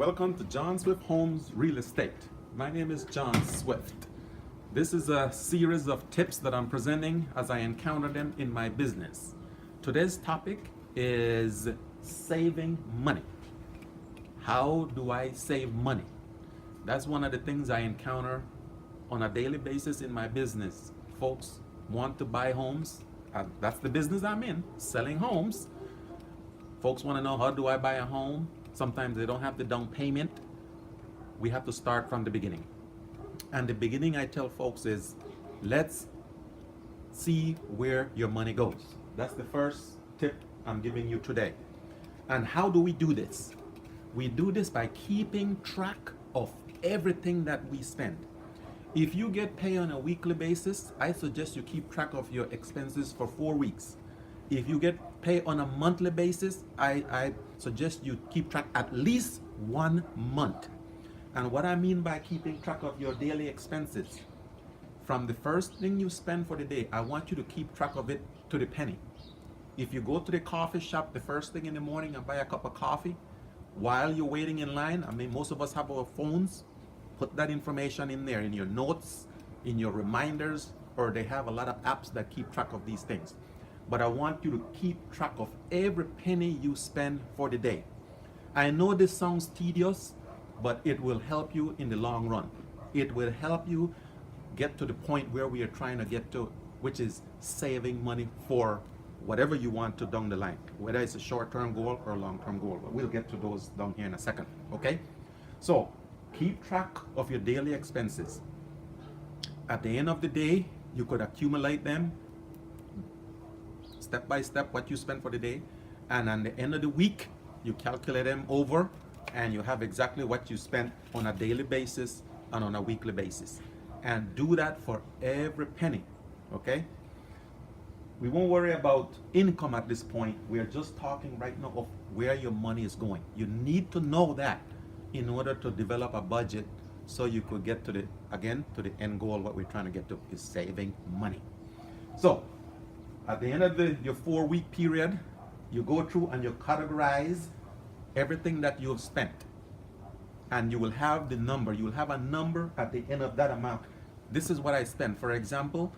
Welcome to JohnSwift Homes Real Estate. My name is John Swift. This is a series of tips that I'm presenting as I encounter them in my business. Today's topic is saving money. How do I save money? That's one of the things I encounter on a daily basis in my business. Folks want to buy homes. That's the business I'm in, selling homes. Folks want to know, how do I buy a home? Sometimes they don't have the down payment. We have to start from the beginning. And the beginning, I tell folks, is let's see where your money goes. That's the first tip I'm giving you today. And how do we do this? We do this by keeping track of everything that we spend. If you get paid on a weekly basis, I suggest you keep track of your expenses for 4 weeks. If you get paid on a monthly basis, I suggest you keep track at least 1 month. And what I mean by keeping track of your daily expenses, from the first thing you spend for the day, I want you to keep track of it to the penny. If you go to the coffee shop the first thing in the morning and buy a cup of coffee, while you're waiting in line, I mean, most of us have our phones, put that information in there, in your notes, in your reminders, or they have a lot of apps that keep track of these things. But I want you to keep track of every penny you spend for the day. I know this sounds tedious, but it will help you in the long run. It will help you get to the point where we are trying to get to, which is saving money for whatever you want to down the line, whether it's a short-term goal or a long-term goal. But we'll get to those down here in a second, okay? So keep track of your daily expenses. At the end of the day, you could accumulate them step by step, what you spend for the day, and at the end of the week you calculate them over and you have exactly what you spent on a daily basis and on a weekly basis, and do that for every penny. Okay, we won't worry about income at this point. We are just talking right now of where your money is going. You need to know that in order to develop a budget so you could get to the end goal. What we're trying to get to is saving money. So at the end of your 4-week period, you go through and you categorize everything that you have spent. And you will have the number. You will have a number at the end of that amount. This is what I spend. For example,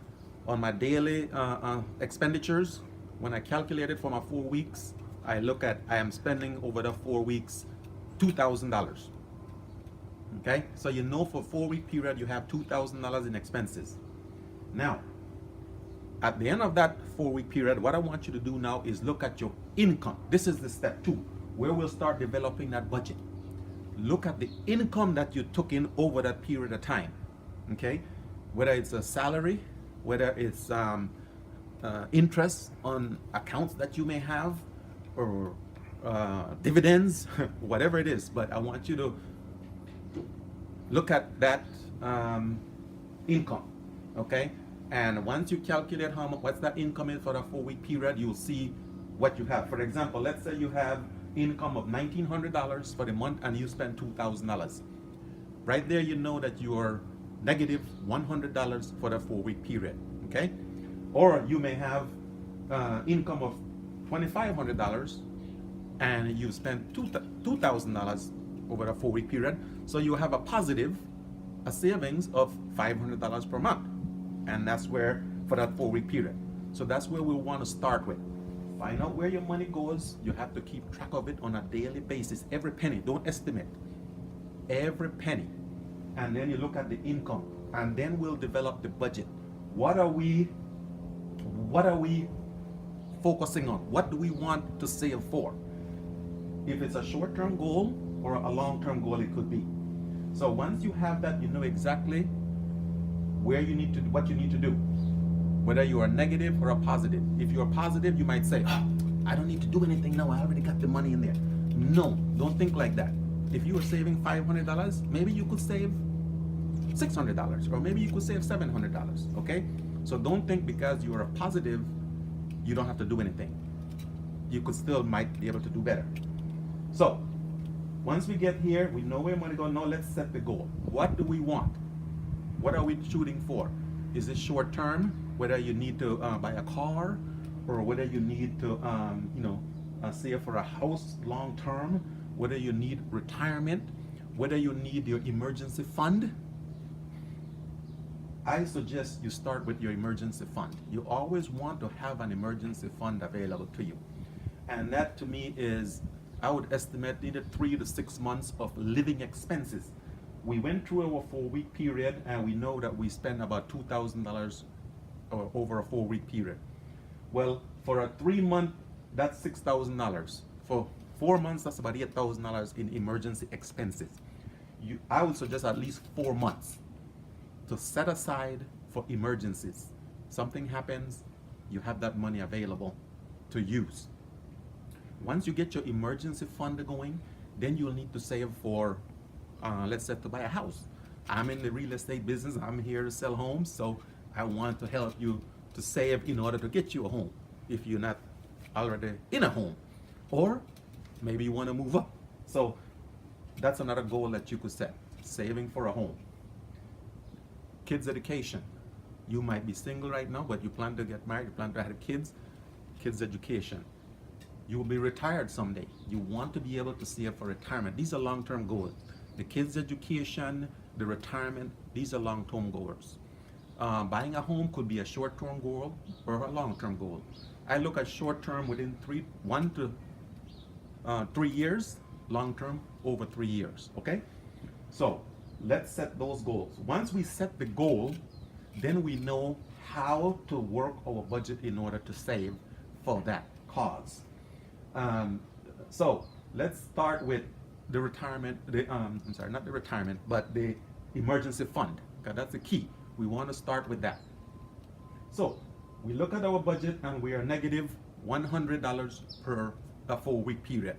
on my daily expenditures, when I calculate it for my 4 weeks, I look at, I am spending over the 4 weeks $2,000. Okay, so you know for a 4-week period you have $2,000 in expenses. Now, at the end of that 4-week period, what I want you to do now is look at your income. This is the step 2, where we'll start developing that budget. Look at the income that you took in over that period of time. Okay, whether it's a salary, whether it's interest on accounts that you may have, or dividends, whatever it is. But I want you to look at that income. Okay. And once you calculate how much, what's that income in for the 4-week period, you'll see what you have. For example, let's say you have income of $1,900 for the month and you spend $2,000. Right there, you know that you are negative $100 for the 4-week period. Okay? Or you may have income of $2,500 and you spent $2,000 over a 4-week period. So you have a savings of $500 per month. And that's where, for that 4-week period. So that's where we want to start with. Find out where your money goes. You have to keep track of it on a daily basis. Every penny, don't estimate. Every penny. And then you look at the income. And then we'll develop the budget. What are we focusing on? What do we want to save for? If it's a short-term goal or a long-term goal, it could be. So once you have that, you know exactly where you need to, what you need to do, whether you are negative or a positive. If you're positive, you might say, oh, I don't need to do anything now, I already got the money in there. No, don't think like that. If you were saving $500, maybe you could save $600, or maybe you could save $700, okay? So don't think because you are a positive, you don't have to do anything. You could still might be able to do better. So once we get here, we know where money goes. Now let's set the goal. What do we want? What are we shooting for? Is it short term, whether you need to buy a car, or whether you need to save for a house long term, whether you need retirement, whether you need your emergency fund, I suggest you start with your emergency fund. You always want to have an emergency fund available to you. And that to me is, I would estimate, either 3 to 6 months of living expenses. We went through our 4-week period and we know that we spent about $2,000 over a 4-week period. Well, for a 3-month, that's $6,000. For 4 months, that's about $8,000 in emergency expenses. I would suggest at least 4 months to set aside for emergencies. Something happens, you have that money available to use. Once you get your emergency fund going, then you'll need to save for, let's say, to buy a house. I'm in the real estate business. I'm here to sell homes, so I want to help you to save in order to get you a home if you're not already in a home. Or maybe you want to move up. So that's another goal that you could set, saving for a home. Kids' education. You might be single right now, but you plan to get married, you plan to have kids. Kids' education. You will be retired someday. You want to be able to save for retirement. These are long-term goals. The kids' education, the retirement, these are long-term goals. Buying a home could be a short-term goal or a long-term goal. I look at short-term within 1 to 3 years, long-term over 3 years, okay? So let's set those goals. Once we set the goal, then we know how to work our budget in order to save for that cause. So let's start with the retirement, I'm sorry, not the retirement, but the emergency fund, because that's the key. We want to start with that. So we look at our budget and we are negative $100 per a 4-week period.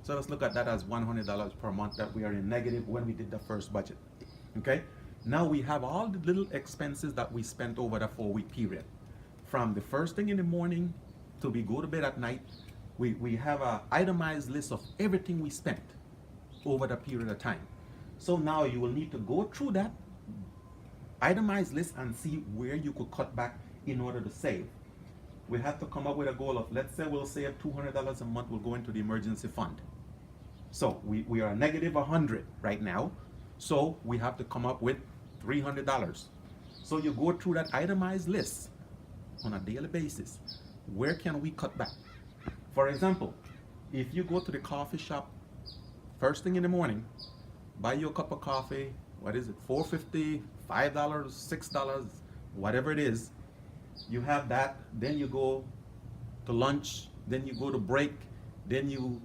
So let's look at that as $100 per month that we are in negative when we did the first budget. Okay? Now we have all the little expenses that we spent over the 4-week period. From the first thing in the morning till we go to bed at night, we have an itemized list of everything we spent over the period of time. So now you will need to go through that itemized list and see where you could cut back in order to save. We have to come up with a goal of, let's say we'll save $200 a month will go into the emergency fund. So we are negative 100 right now. So we have to come up with $300. So you go through that itemized list on a daily basis. Where can we cut back? For example, if you go to the coffee shop first thing in the morning, buy you a cup of coffee, what is it, $4.50, $5, $6, whatever it is, you have that, then you go to lunch, then you go to break, then you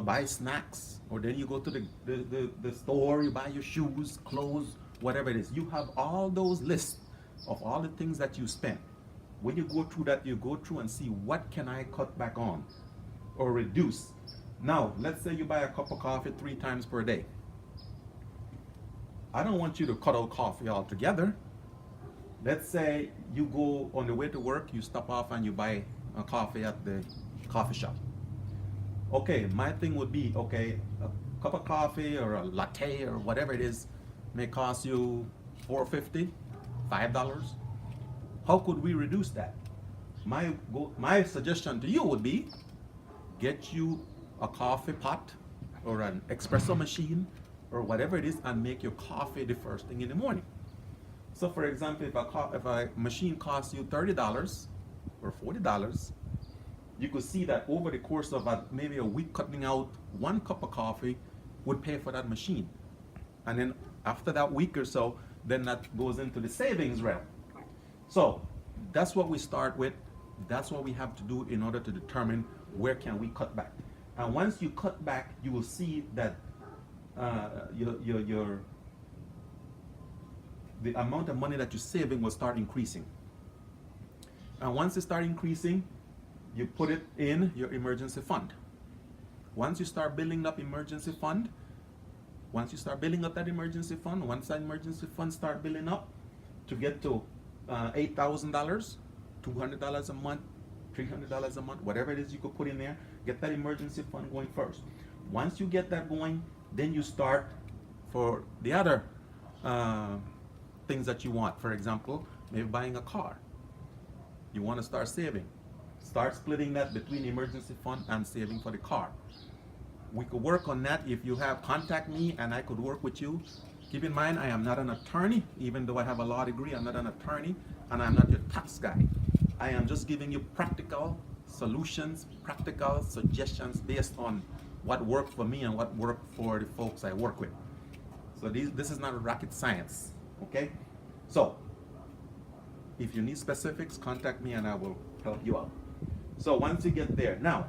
buy snacks, or then you go to the store, you buy your shoes, clothes, whatever it is. You have all those lists of all the things that you spent. When you go through that, you go through and see what can I cut back on or reduce. Now, let's say you buy a cup of coffee 3 times per day. I don't want you to cut out coffee altogether. Let's say you go on the way to work, you stop off and you buy a coffee at the coffee shop. Okay, my thing would be, okay, a cup of coffee or a latte or whatever it is may cost you $4.50, $5. How could we reduce that? My suggestion to you would be, get you a coffee pot or an espresso machine or whatever it is and make your coffee the first thing in the morning. So for example, if a machine costs you $30 or $40, you could see that over the course of maybe a week, cutting out 1 cup of coffee would pay for that machine. And then after that week or so, then that goes into the savings realm. So that's what we start with. That's what we have to do in order to determine where can we cut back. And once you cut back, you will see that the amount of money that you're saving will start increasing. And once it starts increasing, you put it in your emergency fund. Once you start building up emergency fund, once that emergency fund start building up to get to $8,000, $200 a month, $300 a month, whatever it is you could put in there, get that emergency fund going first. Once you get that going, then you start for the other things that you want. For example, maybe buying a car. You want to start saving. Start splitting that between emergency fund and saving for the car. we could work on that. If you have, contact me and I could work with you. Keep in mind, I am not an attorney, even though I have a law degree. I'm not an attorney, and I'm not your tax guy. I am just giving you practical solutions, practical suggestions based on what worked for me and what worked for the folks I work with. So this is not rocket science, okay? So if you need specifics, contact me and I will help you out. So once you get there, now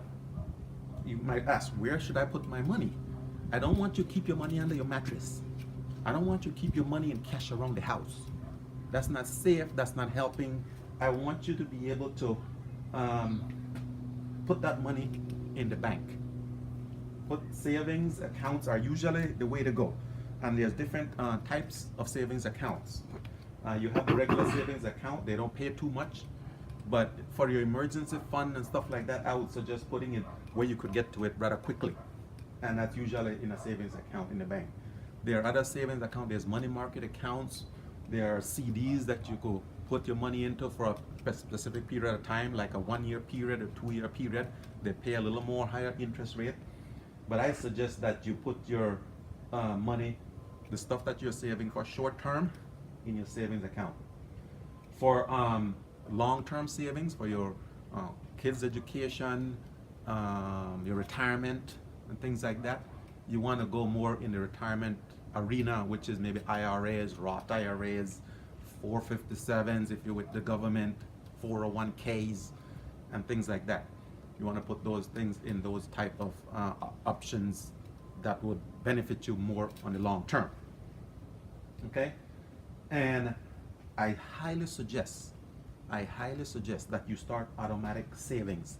you might ask, where should I put my money? I don't want you to keep your money under your mattress. I don't want you to keep your money in cash around the house. That's not safe, that's not helping. I want you to be able to put that money in the bank. Put savings accounts are usually the way to go. And there's different types of savings accounts. You have the regular savings account, they don't pay too much. But for your emergency fund and stuff like that, I would suggest putting it where you could get to it rather quickly. And that's usually in a savings account in the bank. There are other savings accounts, there's money market accounts, there are CDs that you could put your money into for a specific period of time, like a 1 year period or 2 year period. They pay a little more higher interest rate. But I suggest that you put your money, the stuff that you're saving for short term, in your savings account. For long-term savings, for your kids' education, your retirement, and things like that, you want to go more in the retirement arena, which is maybe IRAs, Roth IRAs, 457s if you're with the government, 401ks, and things like that. You want to put those things in those type of options that would benefit you more on the long term. Okay? And I highly suggest that you start automatic savings.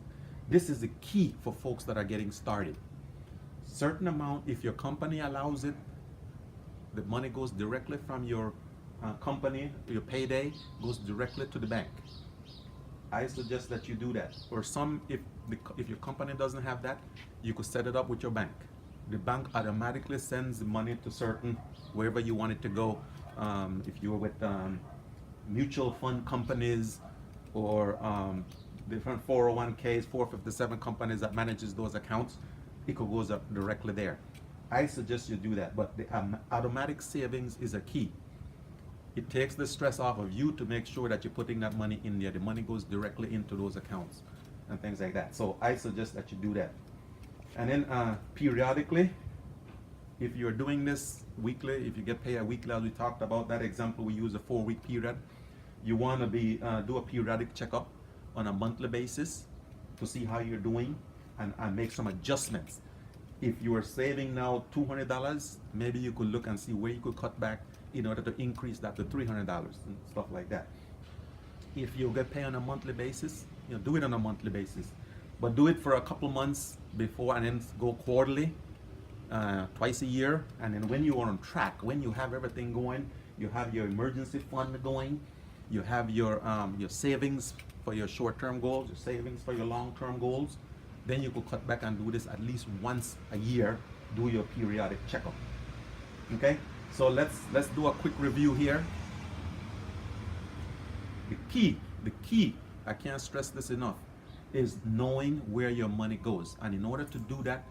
This is the key for folks that are getting started. Certain amount, if your company allows it, the money goes directly from your company, your payday goes directly to the bank. I suggest that you do that. Or some, if your company doesn't have that, you could set it up with your bank. The bank automatically sends the money to certain, wherever you want it to go. If you're with mutual fund companies or different 401ks, 457 companies that manages those accounts, it could goes up directly there. I suggest you do that, but the automatic savings is a key. It takes the stress off of you to make sure that you're putting that money in there. The money goes directly into those accounts and things like that. So I suggest that you do that. And then periodically, if you're doing this weekly, if you get paid weekly, as we talked about that example, we use a 4-week period. You want to be do a periodic checkup on a monthly basis to see how you're doing and make some adjustments. If you are saving now $200, maybe you could look and see where you could cut back in order to increase that to $300 and stuff like that. If you get paid on a monthly basis, do it on a monthly basis, but do it for a couple months before and then go quarterly, twice a year. And then when you are on track, when you have everything going, you have your emergency fund going, you have your savings for your short-term goals, your savings for your long-term goals, then you could cut back and do this at least once a year. Do your periodic checkup. Okay, so let's do a quick review here. The key, I can't stress this enough, is knowing where your money goes. And in order to do that,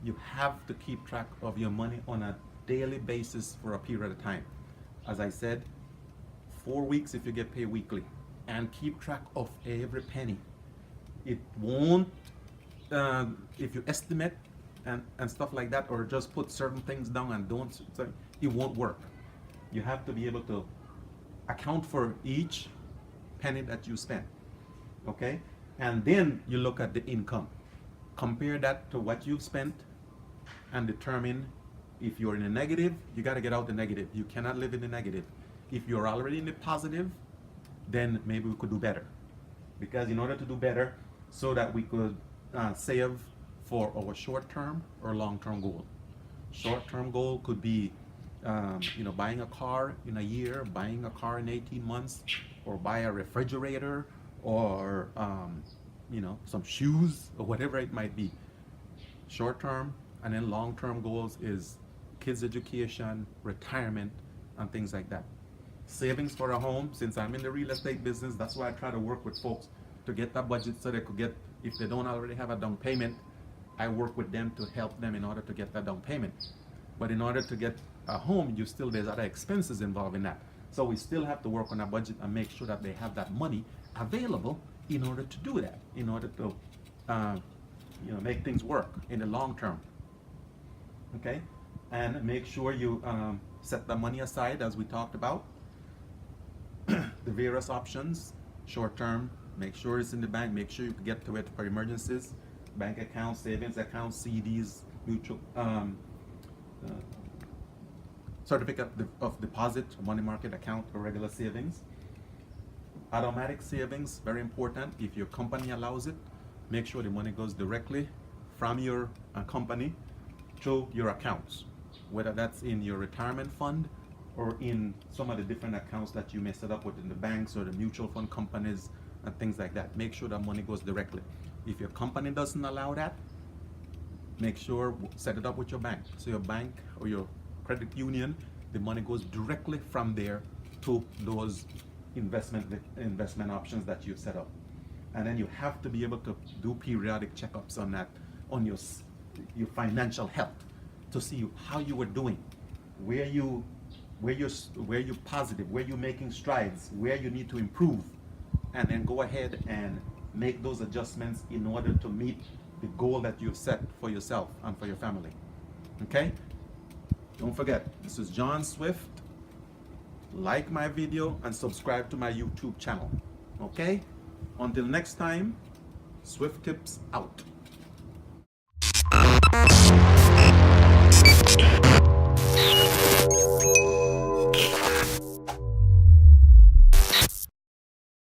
you have to keep track of your money on a daily basis for a period of time. As I said, 4 weeks if you get paid weekly, and keep track of every penny. It won't, if you estimate and stuff like that, or just put certain things down and don't, it won't work. You have to be able to account for each penny that you spend, okay? And then you look at the income. Compare that to what you've spent and determine if you're in a negative, you got to get out the negative. You cannot live in the negative. If you're already in the positive, then maybe we could do better. Because in order to do better, so that we could save for our short-term or long-term goal. Short-term goal could be buying a car in a year, buying a car in 18 months, or buy a refrigerator, or some shoes, or whatever it might be. Short-term, and then long-term goals is kids' education, retirement, and things like that. Savings for a home. Since I'm in the real estate business, that's why I try to work with folks to get that budget so they could get, if they don't already have a down payment, I work with them to help them in order to get that down payment. But in order to get a home, there's other expenses involved in that. So we still have to work on a budget and make sure that they have that money available in order to do that, in order to make things work in the long term. Okay, and make sure you set the money aside as we talked about. The various options, short term, make sure it's in the bank, make sure you can get to it for emergencies, bank accounts, savings accounts, CDs, mutual certificate of deposit, money market account, or regular savings. Automatic savings, very important. If your company allows it, make sure the money goes directly from your company to your accounts, whether that's in your retirement fund or in some of the different accounts that you may set up within the banks or the mutual fund companies and things like that. Make sure that money goes directly. If your company doesn't allow that, make sure set it up with your bank. So your bank or your credit union, the money goes directly from there to those investment options that you've set up. And then you have to be able to do periodic checkups on that, on your financial health, to see how you were doing, where you're positive, where you're making strides, where you need to improve, and then go ahead and make those adjustments in order to meet the goal that you've set for yourself and for your family. Okay? Don't forget, this is John Swift. Like my video and subscribe to my YouTube channel. Okay? Until next time, Swift Tips out.